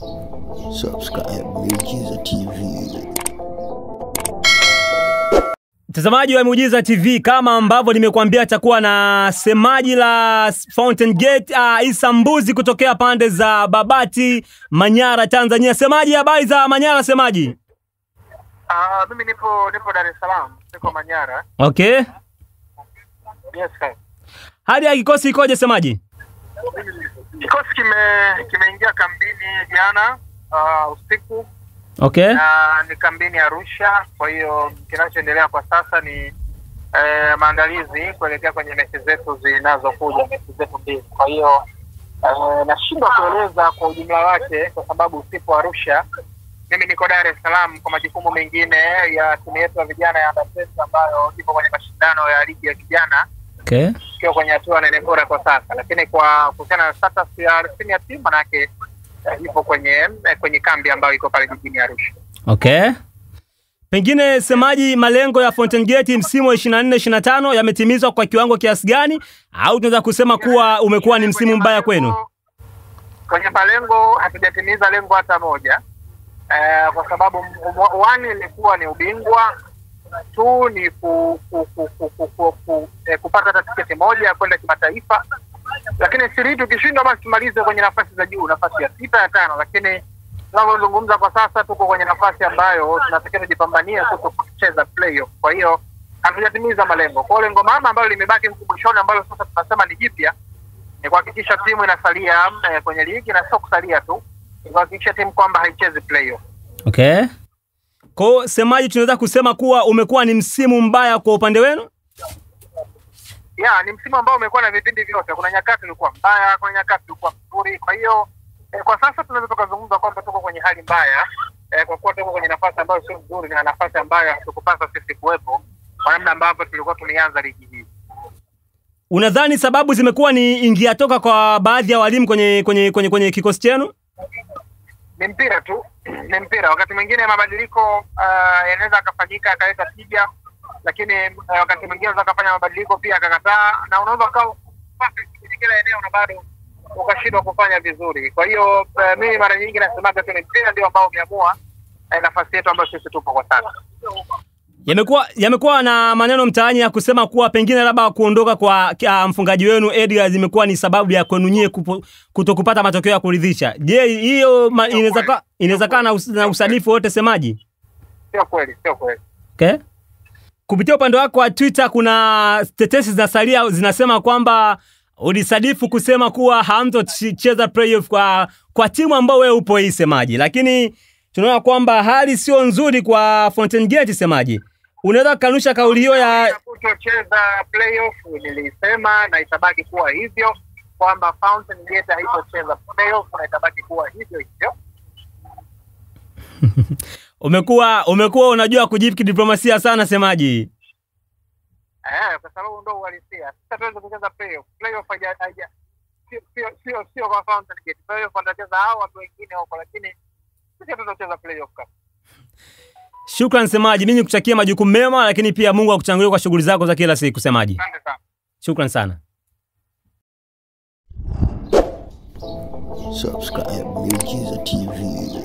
Subscribe Miujiza TV. Mtazamaji wa Miujiza TV, kama ambavyo nimekuambia atakuwa na semaji la Fountain Gate Issa Mbuzi kutokea pande za Babati, Manyara, Tanzania. Semaji, habari za Manyara semaji? Mimi nipo Dar es Salaam, niko Manyara. Okay. Yes, sir. Hali ya kikosi ikoje semaji? Kikosi kimeingia kambini jana usiku. Okay. Ni kambini Arusha, kwa hiyo kinachoendelea kwa sasa ni maandalizi kuelekea kwenye mechi zetu zinazokuja, mechi zetu mbili. Kwa hiyo nashindwa kueleza kwa ujumla wake kwa sababu usipo Arusha. Mimi niko Dar es Salaam kwa majukumu mengine ya timu yetu ya vijana ya Under 20 ambayo ipo kwenye mashindano ya ligi ya vijana. Okay. Sio kwenye hatua nene bora kwa sasa, lakini kwa kutana na status ya senior team manake ipo kwenye kambi ambayo iko pale jijini Arusha. Okay. Pengine semaji, malengo ya Fountain Gate msimu wa 24-25 yametimizwa kwa kiwango kiasi gani, au tunaweza kusema kuwa umekuwa ni msimu mbaya kwenu? Kwenye malengo hatujatimiza lengo hata moja. Kwa sababu one ilikuwa ni ubingwa, two ni kupata tiketi moja kwenda kimataifa, lakini siri tukishindwa basi tumalize kwenye nafasi za juu, nafasi ya 6 ya 5, lakini tunavyozungumza kwa sasa tuko kwenye nafasi ambayo tunatakiwa kujipambania kucheza playoff. Kwa hiyo hatujatimiza malengo. Kwa lengo mama ambalo limebaki mwishoni ambalo sasa tunasema ni jipya ni kuhakikisha timu inasalia kwenye ligi, na sio kusalia tu, ni kuhakikisha timu kwamba haichezi playoff. Okay. Kwa semaji, tunaweza kusema kuwa umekuwa ni msimu mbaya kwa upande wenu? Ni msimu ambao umekuwa na vipindi vyote. Kuna nyakati ulikuwa mbaya, kuna nyakati ulikuwa nzuri. Kwa hiyo kwa sasa tunaweza tukazungumza kwamba tuko kwenye hali mbaya, kwa kuwa tuko kwenye nafasi ambayo sio nzuri na nafasi ambayo hatukupasa sisi kuwepo kwa namna ambavyo tulikuwa tumeanza ligi hii. Unadhani sababu zimekuwa ni ingia toka kwa baadhi ya walimu kwenye kikosi chenu? Ni mpira tu, ni mpira. Wakati mwingine mabadiliko yanaweza akafanyika akaleta tija, lakini wakati mwingine unaweza kufanya mabadiliko pia akakataa, na unaweza kama kwenye kila eneo na bado ukashindwa kufanya vizuri. Kwa hiyo mimi mara nyingi nasemaga tu ni mpira ndio ambao umeamua nafasi yetu ambayo sisi tupo kwa sasa. Yamekuwa na maneno mtaani ya kusema kuwa pengine labda kuondoka kwa mfungaji wenu Edgar zimekuwa ni sababu ya kwenu nyie kutokupata matokeo ya kuridhisha. Je, hiyo inaweza kaa na usanifu wote semaji? Sio kweli, sio kweli. Okay. Kupitia upande wako wa Twitter kuna tetesi zinasalia zinasema kwamba ulisadifu kusema kuwa hamtocheza playoff kwa timu ambayo wewe upo hii semaji, lakini tunaona kwamba hali sio nzuri kwa Fountain Gate semaji. Unaweza kanusha kauli hiyo ya kutocheza playoff? Nilisema na itabaki kuwa hivyo kwamba Fountain Gate haitocheza playoff na itabaki kuwa hivyo hivyo. Umekuwa unajua kujibu kidiplomasia sana semaji. Kwa sababu ndio uhalisia. Sasa tuweze kucheza playoff. Playoff haija sio kwa Fountain Gate. Playoff wanacheza hao watu wengine huko, lakini sisi tutacheza playoff kama. Shukrani semaji, mimi nikutakia majukumu mema, lakini pia Mungu akutangulie kwa shughuli zako za kila siku semaji. Asante sana. Shukrani sana. Subscribe Miujiza TV.